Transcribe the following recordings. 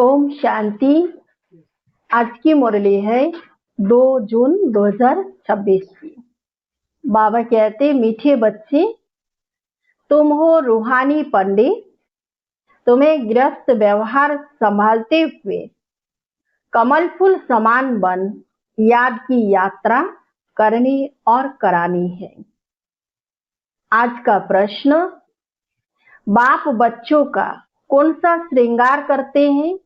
ओम शांति। आज की मुरली है 2 जून 2026 की। बाबा कहते, मीठे बच्चे, तुम हो रूहानी पंडित। तुम्हें गृहस्थ व्यवहार संभालते हुए कमल फूल समान बन याद की यात्रा करनी और करानी है। आज का प्रश्न, बाप बच्चों का कौन सा श्रृंगार करते हैं,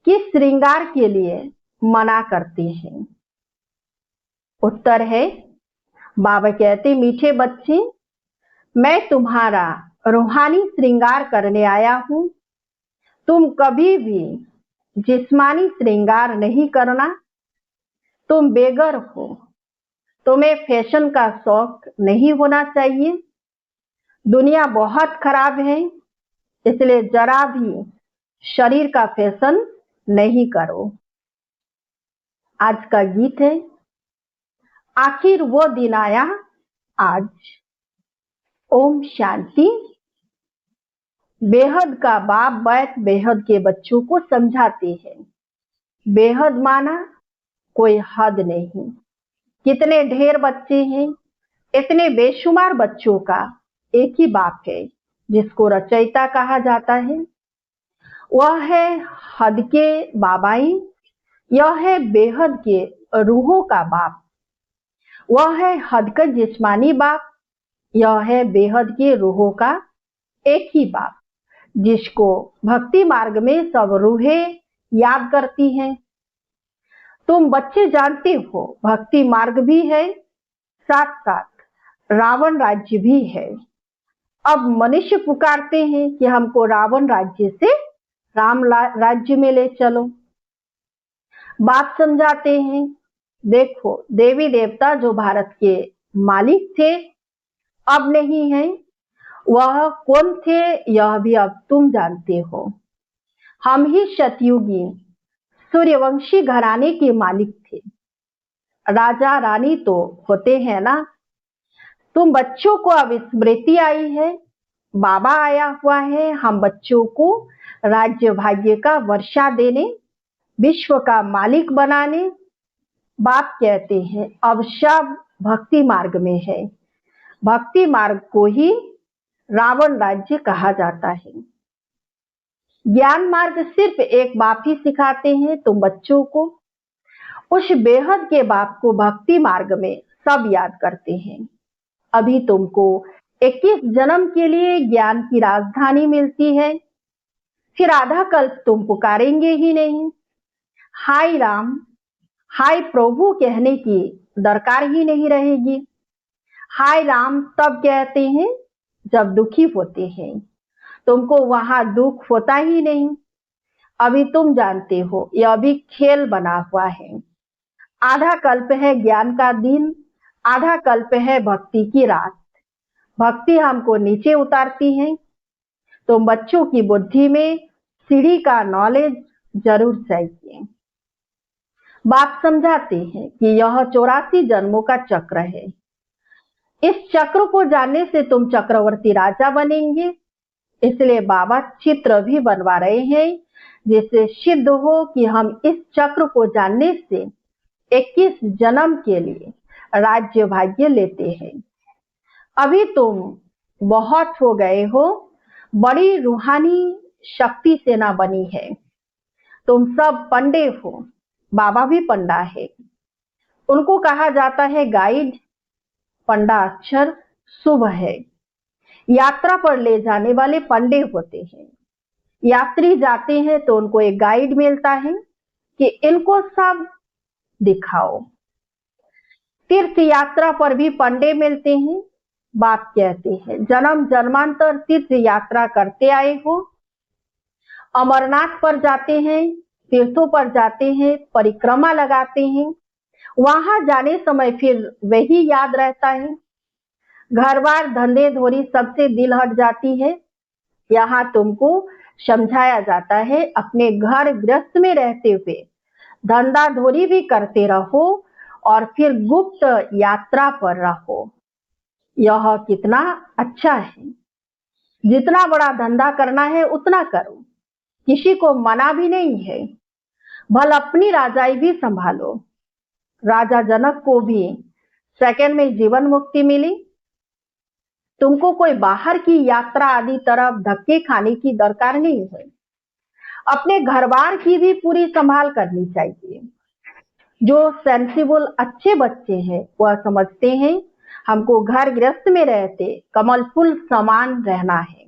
किस श्रृंगार के लिए मना करते हैं? उत्तर है, बाबा कहते, मीठे बच्चे, मैं तुम्हारा रूहानी श्रृंगार करने आया हूं। तुम कभी भी जिस्मानी श्रृंगार नहीं करना। तुम बेगर हो, तुम्हें फैशन का शौक नहीं होना चाहिए। दुनिया बहुत खराब है, इसलिए जरा भी शरीर का फैशन नहीं करो। आज का गीत है, आखिर वो दिन आया आज। ओम शांति। बेहद का बाप बैठ बेहद के बच्चों को समझाते हैं। बेहद माना कोई हद नहीं। कितने ढेर बच्चे हैं, इतने बेशुमार बच्चों का एक ही बाप है जिसको रचयिता कहा जाता है। वह है हद के बाबाई, यह है बेहद के रूहों का बाप। वह है हद का जिस्मानी बाप, यह है बेहद के रूहों का एक ही बाप, जिसको भक्ति मार्ग में सब रूहें याद करती हैं। तुम बच्चे जानते हो, भक्ति मार्ग भी है, साथ साथ रावण राज्य भी है। अब मनुष्य पुकारते हैं कि हमको रावण राज्य से राम राज्य में ले चलो। बाप समझाते हैं, देखो, देवी देवता जो भारत के मालिक थे अब नहीं है, वह कौन थे यह भी अब तुम जानते हो। हम ही सतयुगी सूर्यवंशी घराने के मालिक थे। राजा रानी तो होते हैं ना। तुम बच्चों को अब स्मृति आई है, बाबा आया हुआ है हम बच्चों को राज्य भाग्य का वर्षा देने, विश्व का मालिक बनाने। बाप कहते हैं, अब सब भक्ति मार्ग में है। भक्ति मार्ग को ही रावण राज्य कहा जाता है। ज्ञान मार्ग सिर्फ एक बाप ही सिखाते हैं तुम बच्चों को। उस बेहद के बाप को भक्ति मार्ग में सब याद करते हैं। अभी तुमको 21 जन्म के लिए ज्ञान की राजधानी मिलती है, फिर आधा कल्प तुम पुकारेंगे ही नहीं। हाय राम, हाय प्रभु कहने की दरकार ही नहीं रहेगी। हाय राम तब कहते हैं जब दुखी होते हैं, तुमको वहां दुख होता ही नहीं। अभी तुम जानते हो, यह अभी खेल बना हुआ है। आधा कल्प है ज्ञान का दिन, आधा कल्प है भक्ति की रात। भक्ति हमको नीचे उतारती है। तुम बच्चों की बुद्धि में सीढ़ी का नॉलेज जरूर चाहिए। बाप समझाते हैं कि यह 84 जन्मों का चक्र है। इस चक्र को जानने से तुम चक्रवर्ती राजा बनेंगे। इसलिए बाबा चित्र भी बनवा रहे हैं, जिससे सिद्ध हो कि हम इस चक्र को जानने से 21 जन्म के लिए राज्य भाग्य लेते हैं। अभी तुम बहुत हो गए हो, बड़ी रूहानी शक्ति सेना बनी है। तुम सब पंडे हो, बाबा भी पंडा है। उनको कहा जाता है गाइड। पंडा अक्षर शुभ है। यात्रा पर ले जाने वाले पंडे होते हैं। यात्री जाते हैं तो उनको एक गाइड मिलता है कि इनको सब दिखाओ। तीर्थ यात्रा पर भी पंडे मिलते हैं। बाप कहते हैं, जन्म जन्मांतर तीर्थ यात्रा करते आए हो। अमरनाथ पर जाते हैं, तीर्थों पर जाते हैं, परिक्रमा लगाते हैं। वहां जाने समय फिर वही याद रहता है। घर बार धंधे धोरी सबसे दिल हट जाती है। यहाँ तुमको समझाया जाता है, अपने घर गृहस्थ में रहते हुए धंधा धोरी भी करते रहो और फिर गुप्त यात्रा पर रहो। यह कितना अच्छा है। जितना बड़ा धंधा करना है उतना करो, किसी को मना भी नहीं है। भल अपनी राजाई भी संभालो। राजा जनक को भी सेकंड में जीवन मुक्ति मिली। तुमको कोई बाहर की यात्रा आदि तरफ धक्के खाने की दरकार नहीं है। अपने घर बार की भी पूरी संभाल करनी चाहिए। जो सेंसिबल अच्छे बच्चे हैं वह समझते हैं हमको घर गृहस्थ में रहते कमल फूल समान रहना है।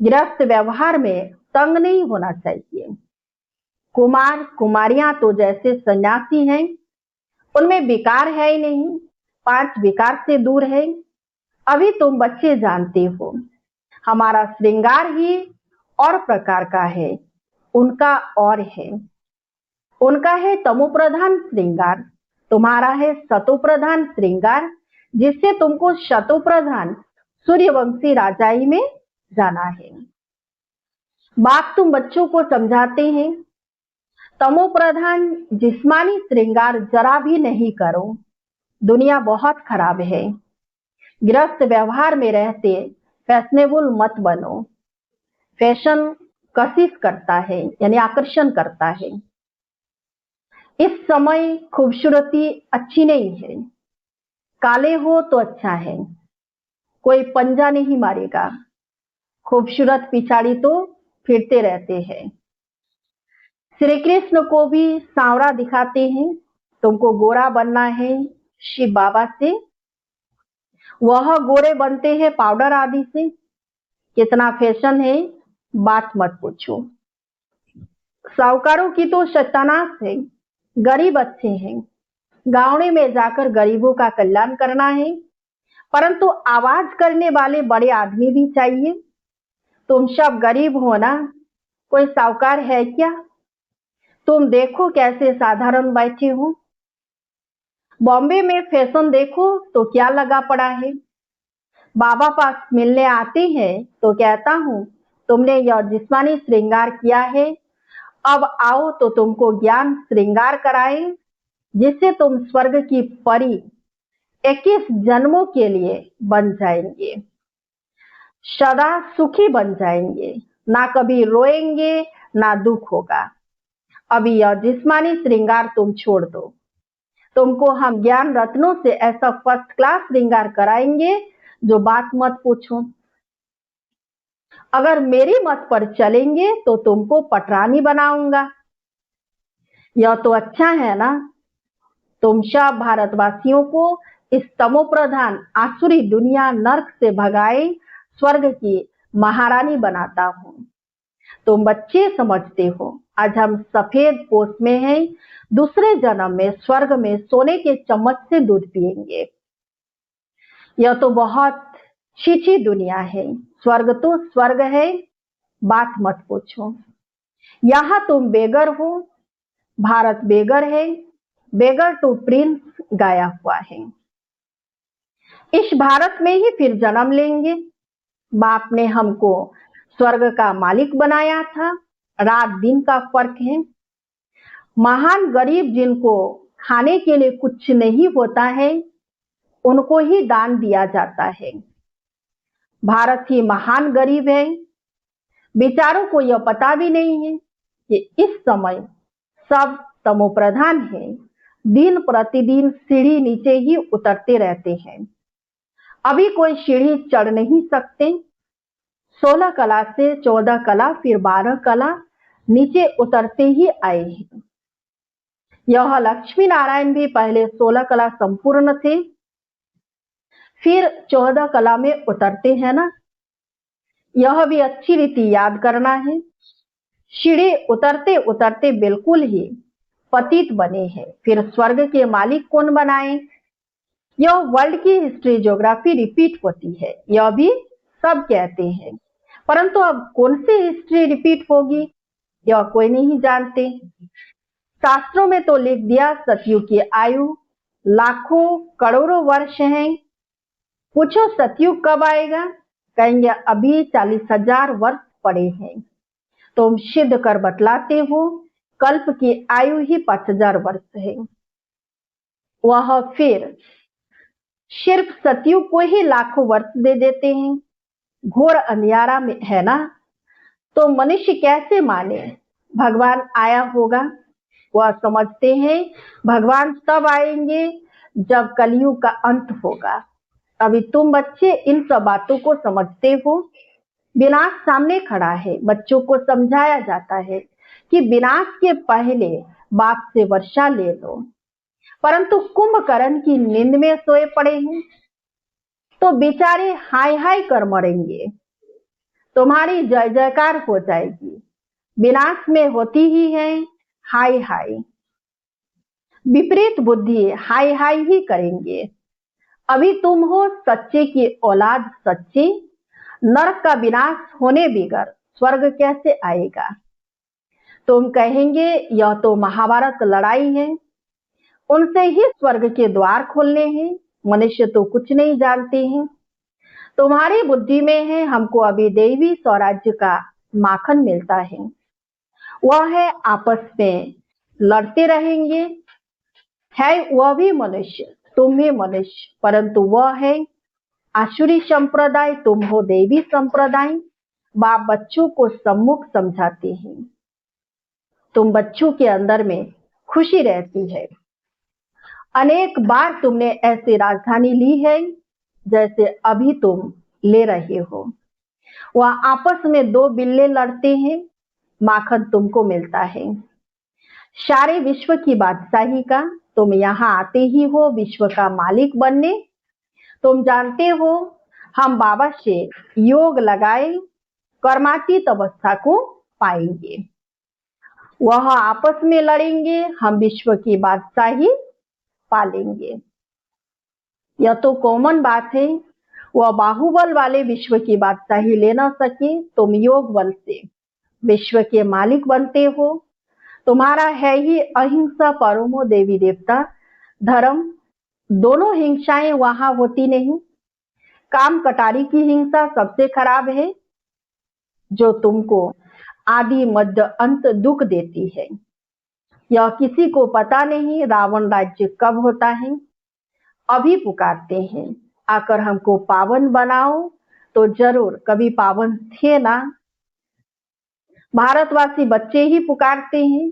गृहस्थ व्यवहार में तंग नहीं होना चाहिए। कुमार कुमारियां तो जैसे सन्यासी हैं, उनमें विकार है ही नहीं, 5 विकार से दूर है। अभी तुम बच्चे जानते हो, हमारा श्रृंगार ही और प्रकार का है, उनका और है। उनका है तमो प्रधान श्रृंगार, तुम्हारा है सतो प्रधान श्रृंगार, जिससे तुमको शतो प्रधान सूर्यवंशी राजाई में जाना है। बात तुम बच्चों को समझाते हैं, तमो प्रधान जिस्मानी श्रृंगार जरा भी नहीं करो। दुनिया बहुत खराब है। गृहस्थ व्यवहार में रहते फैशनेबल मत बनो। फैशन कशिश करता है, यानी आकर्षण करता है। इस समय खूबसूरती अच्छी नहीं है। काले हो तो अच्छा है, कोई पंजा नहीं मारेगा। खूबसूरत पिछाड़ी तो फिरते रहते हैं। श्री कृष्ण को भी सांवरा दिखाते हैं। तुमको गोरा बनना है शिव बाबा से, वह गोरे बनते हैं पाउडर आदि से। कितना फैशन है, बात मत पूछो। साहूकारों की तो सत्यानाश है। गरीब अच्छे हैं, गांव में जाकर गरीबों का कल्याण करना है, परंतु आवाज करने वाले बड़े आदमी भी चाहिए। तुम सब गरीब हो ना, कोई साहूकार है क्या? तुम देखो कैसे साधारण बैठे हो। बॉम्बे में फैशन देखो तो क्या लगा पड़ा है। बाबा पास मिलने आते हैं तो कहता हूँ तुमने यह जिस्मानी श्रृंगार किया है, अब आओ तो तुमको ज्ञान श्रृंगार कराए, जिससे तुम स्वर्ग की परी 21 जन्मों के लिए बन जाएंगे। सदा सुखी बन जाएंगे, ना कभी रोएंगे ना दुख होगा। अभी यह जिस्मानी श्रृंगार तुम छोड़ दो। तुमको हम ज्ञान रत्नों से ऐसा फर्स्ट क्लास श्रृंगार कराएंगे जो बात मत पूछो। अगर मेरी मत पर चलेंगे तो तुमको पटरानी बनाऊंगा। यह तो अच्छा है ना। तुम सब भारतवासियों को इस तमो प्रधान आसुरी दुनिया नर्क से भगाए स्वर्ग की महारानी बनाता हूं। तुम बच्चे समझते हो आज हम सफेद पोष में हैं, दूसरे जन्म में स्वर्ग में सोने के चम्मच से दूध पिएंगे। यह तो बहुत छीछी दुनिया है। स्वर्ग तो स्वर्ग है, बात मत पूछो। यहाँ तुम बेगर हो, भारत बेगर है। बेगर टू प्रिंस गाया हुआ है। इस भारत में ही फिर जन्म लेंगे। बाप ने हमको स्वर्ग का मालिक बनाया था, रात दिन का फर्क है। महान गरीब जिनको खाने के लिए कुछ नहीं होता है, उनको ही दान दिया जाता है। भारत ही महान गरीब है। बेचारों को यह पता भी नहीं है कि इस समय सब तमोप्रधान है। दिन प्रतिदिन सीढ़ी नीचे ही उतरते रहते हैं। अभी कोई सीढ़ी चढ़ नहीं सकते। 16 कला से 14 कला फिर 12 कला नीचे उतरते ही आए हैं। यह लक्ष्मी नारायण भी पहले 16 कला संपूर्ण थे, फिर 14 कला में उतरते हैं ना। यह भी अच्छी रीति याद करना है। सीढ़ी उतरते उतरते बिल्कुल ही पतित बने हैं, फिर स्वर्ग के मालिक कौन बनाए? यह वर्ल्ड की हिस्ट्री ज्योग्राफी रिपीट होती है, यह भी सब कहते हैं, परंतु अब कौन सी हिस्ट्री रिपीट होगी यह कोई नहीं जानते। शास्त्रों में तो लिख दिया सतयुग की आयु लाखों करोड़ों वर्ष है। पूछो सतयुग कब आएगा? कहेंगे अभी 40,000 वर्ष पड़े हैं। तुम सिद्ध कर बतलाते हो कल्प की आयु ही 5,000 वर्ष है। वह फिर सिर्फ सतयुग को ही लाखों वर्ष दे देते हैं। घोर अंधियारा में है ना। तो मनुष्य कैसे माने भगवान आया होगा? वह समझते हैं भगवान तब आएंगे जब कलयुग का अंत होगा। अभी तुम बच्चे इन सब बातों को समझते हो। विनाश सामने खड़ा है। बच्चों को समझाया जाता है कि विनाश के पहले बाप से वर्षा ले लो, परंतु कुंभकर्ण की नींद में सोए पड़े हैं तो बेचारे हाय हाय कर मरेंगे। तुम्हारी जय जयकार हो जाएगी, विनाश में होती ही है हाय हाय। विपरीत बुद्धि हाय हाय ही करेंगे। अभी तुम हो सच्चे की औलाद, सच्चे। नरक का विनाश होने बगैर स्वर्ग कैसे आएगा? तुम कहेंगे यह तो महाभारत लड़ाई है, उनसे ही स्वर्ग के द्वार खोलने हैं। मनुष्य तो कुछ नहीं जानते हैं। तुम्हारी बुद्धि में है हमको अभी देवी स्वराज्य का माखन मिलता है। वह है आपस में लड़ते रहेंगे। है वह भी मनुष्य, तुम भी मनुष्य, परंतु वह है आसुरी संप्रदाय, तुम हो देवी संप्रदाय। बाप बच्चों को सम्मुख समझाते हैं। तुम बच्चों के अंदर में खुशी रहती है। अनेक बार तुमने ऐसी राजधानी ली है जैसे अभी तुम ले रहे हो। वह आपस में दो बिल्ले लड़ते हैं, माखन तुमको मिलता है सारे विश्व की बादशाही का। तुम यहाँ आते ही हो विश्व का मालिक बनने। तुम जानते हो हम बाबा से योग लगाए कर्मातीत अवस्था को पाएंगे। वह आपस में लड़ेंगे, हम विश्व की बादशाही पालेंगे। यह तो कॉमन बात है। वह बाहुबल वाले विश्व की बादशाही ले न सके, तुम योग बल से विश्व के मालिक बनते हो। तुम्हारा है ही अहिंसा परमो देवी देवता धर्म। दोनों हिंसाएं वहां होती नहीं। काम कटारी की हिंसा सबसे खराब है, जो तुमको आदि मध्य अंत दुख देती है। यह किसी को पता नहीं रावण राज्य कब होता है। अभी पुकारते हैं आकर हमको पावन बनाओ, तो जरूर कभी पावन थे ना। भारतवासी बच्चे ही पुकारते हैं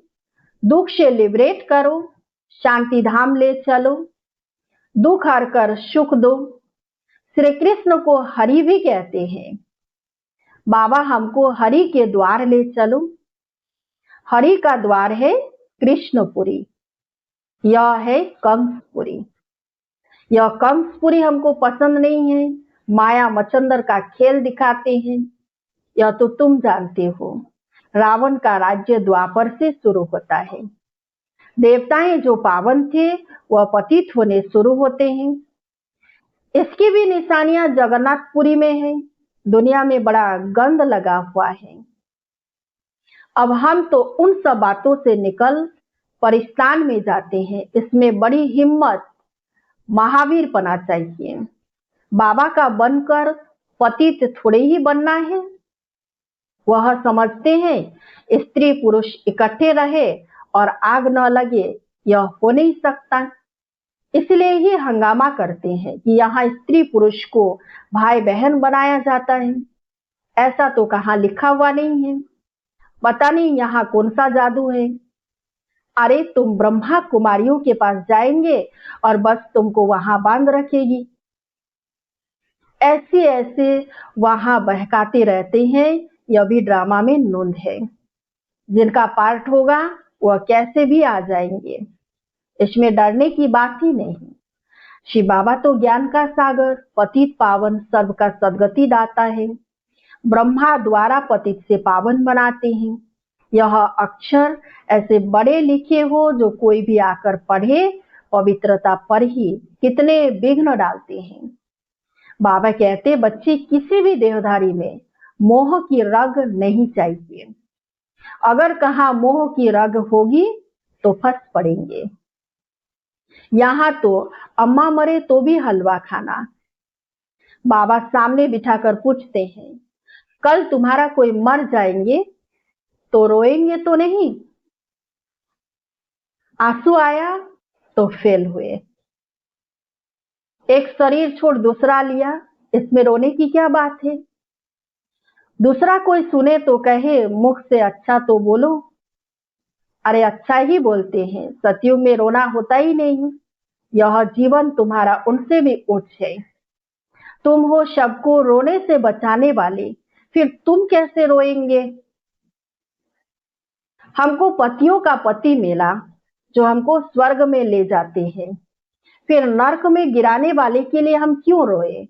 दुख से लिबरेट करो, शांति धाम ले चलो, दुख हर कर सुख दो। श्री कृष्ण को हरि भी कहते हैं। बाबा हमको हरि के द्वार ले चलो। हरि का द्वार है कृष्णपुरी, यह है कंसपुरी। यह कंसपुरी हमको पसंद नहीं है। माया मचंदर का खेल दिखाते हैं। यह तो तुम जानते हो रावण का राज्य द्वापर से शुरू होता है। देवताएं जो पावन थे वह पतित होने शुरू होते हैं। इसकी भी निशानियां जगन्नाथपुरी में है। दुनिया में बड़ा गंद लगा हुआ है। अब हम तो उन सब बातों से निकल परिस्तान में जाते हैं। इसमें बड़ी हिम्मत महावीर पना चाहिए। बाबा का बनकर पतित थोड़े ही बनना है। वह समझते हैं स्त्री पुरुष इकट्ठे रहे और आग न लगे, यह हो नहीं सकता। इसलिए ही हंगामा करते हैं कि यहाँ स्त्री पुरुष को भाई बहन बनाया जाता है। ऐसा तो कहाँ लिखा हुआ नहीं है। पता नहीं यहाँ कौन सा जादू है। अरे तुम ब्रह्मा कुमारियों के पास जाएंगे और बस तुमको वहां बांध रखेगी। ऐसे ऐसे वहां बहकाते रहते हैं। यह भी ड्रामा में नोंद है। जिनका पार्ट होगा वह कैसे भी आ जाएंगे, इसमें डरने की बात ही नहीं। शिव बाबा तो ज्ञान का सागर, पतित पावन, सर्व का सदगति दाता है। ब्रह्मा द्वारा पतित से पावन बनाते हैं। यह अक्षर ऐसे बड़े लिखे हो जो कोई भी आकर पढ़े पवित्रता पर ही कितने विघ्न डालते हैं। बाबा कहते बच्चे किसी भी देहधारी में मोह की रग नहीं चाहिए। अगर कहाँ मोह की रग होगी तो फंस पड़ेंगे। यहाँ तो अम्मा मरे तो भी हलवा खाना। बाबा सामने बिठाकर पूछते हैं कल तुम्हारा कोई मर जाएंगे तो रोएंगे तो नहीं? आंसू आया तो फेल हुए। एक शरीर छोड़ दूसरा लिया, इसमें रोने की क्या बात है? दूसरा कोई सुने तो कहे मुख से अच्छा तो बोलो। अरे अच्छा ही बोलते हैं, सतयुग में रोना होता ही नहीं। यह जीवन तुम्हारा उनसे भी उच्च है। तुम हो सबको रोने से बचाने वाले, फिर तुम कैसे रोएंगे? हमको पतियों का पति मिला जो हमको स्वर्ग में ले जाते हैं, फिर नर्क में गिराने वाले के लिए हम क्यों रोए?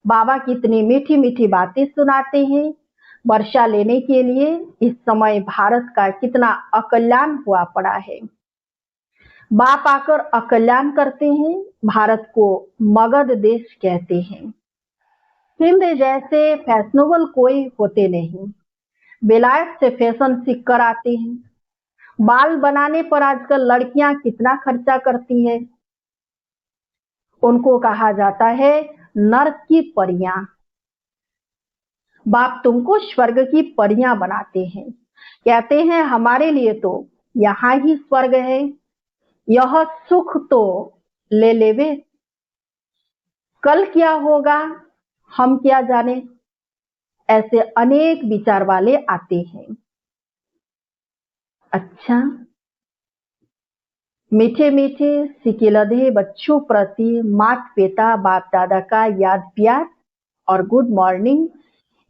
बाबा कितनी मीठी मीठी बातें सुनाते हैं वर्षा लेने के लिए। इस समय भारत का कितना अकल्याण हुआ पड़ा है। बाप आकर अकल्याण करते हैं। भारत को मगध देश कहते हैं। हिंद जैसे फैशनेबल कोई होते नहीं। बेलायत से फैशन सीख कर आते हैं। बाल बनाने पर आजकल लड़कियां कितना खर्चा करती है। उनको कहा जाता है नर्क की परियां। बाप तुमको स्वर्ग की परियां बनाते हैं। कहते हैं हमारे लिए तो यहाँ ही स्वर्ग है, यह सुख तो ले लेवे, कल क्या होगा हम क्या जाने। ऐसे अनेक विचार वाले आते हैं। अच्छा, मीठे मीठे सिकिलधे बच्चों प्रति माता पिता बाप दादा का याद प्यार और गुड मॉर्निंग।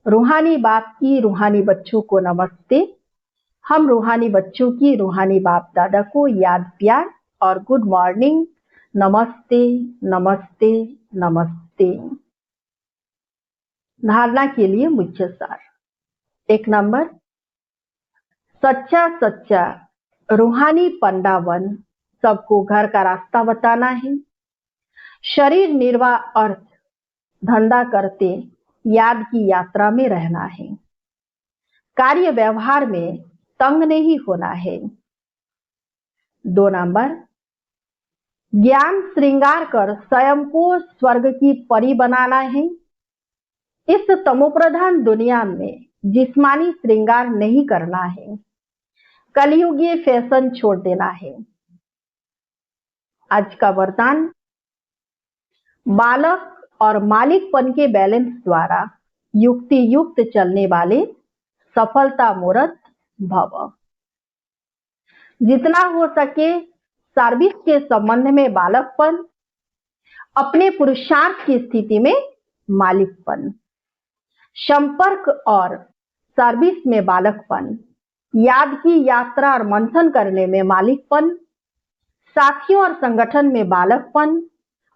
रूहानी बाप की रूहानी बच्चों को नमस्ते। हम रूहानी बच्चों की रूहानी बाप दादा को याद प्यार और गुड मॉर्निंग। नमस्ते नमस्ते नमस्ते। धारणा के लिए मुख्य सार। 1 नंबर, सच्चा सच्चा रूहानी पंडा बन सबको घर का रास्ता बताना है। शरीर निर्वाह अर्थ धंधा करते याद की यात्रा में रहना है। कार्य व्यवहार में तंग नहीं होना है। 2 नंबर, ज्ञान श्रृंगार कर स्वयं को स्वर्ग की परी बनाना है। इस तमोप्रधान दुनिया में जिस्मानी श्रृंगार नहीं करना है। कलयुगीय फैशन छोड़ देना है। आज का वरदान, बालक और मालिकपन के बैलेंस द्वारा युक्ति युक्त चलने वाले सफलता मूर्त भव। जितना हो सके सर्विस के संबंध में बालकपन, अपने पुरुषार्थ की स्थिति में मालिकपन, संपर्क और सर्विस में बालकपन, याद की यात्रा और मंथन करने में मालिकपन, साथियों और संगठन में बालकपन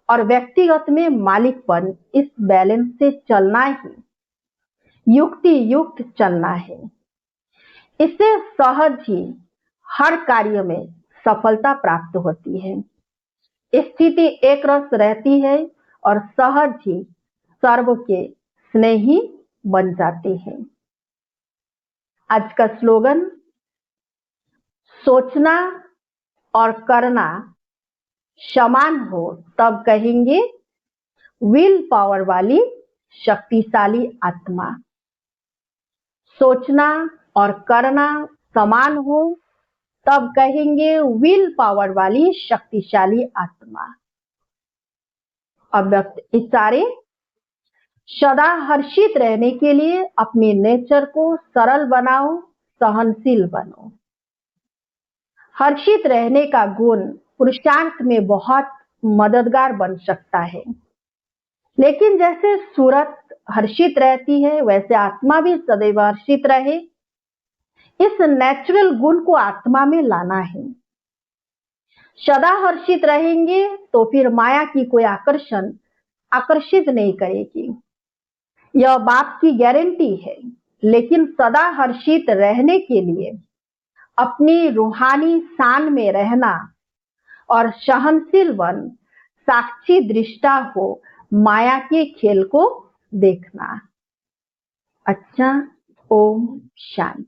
और व्यक्तिगत में मालिकपन। इस बैलेंस से चलना ही युक्ति युक्त चलना है। इससे सहज ही हर कार्य में सफलता प्राप्त होती है। स्थिति एक रस रहती है और सहज ही सर्व के स्नेही बन जाते हैं। आज का स्लोगन, सोचना और करना समान हो तब कहेंगे विल पावर वाली शक्तिशाली आत्मा। सोचना और करना समान हो तब कहेंगे विल पावर वाली शक्तिशाली आत्मा। अव्यक्त इशारे, सदा हर्षित रहने के लिए अपने नेचर को सरल बनाओ, सहनशील बनो। हर्षित रहने का गुण पुरुषार्थ में बहुत मददगार बन सकता है। लेकिन जैसे सूरत हर्षित रहती है वैसे आत्मा भी सदैव हर्षित रहे। इस नेचुरल गुण को आत्मा में लाना है। सदा हर्षित रहेंगे तो फिर माया की कोई आकर्षित नहीं करेगी, यह बाप की गारंटी है। लेकिन सदा हर्षित रहने के लिए अपनी रूहानी शान में रहना और सहनशील बन साक्षी दृष्टा हो माया के खेल को देखना। अच्छा, ओम शांति।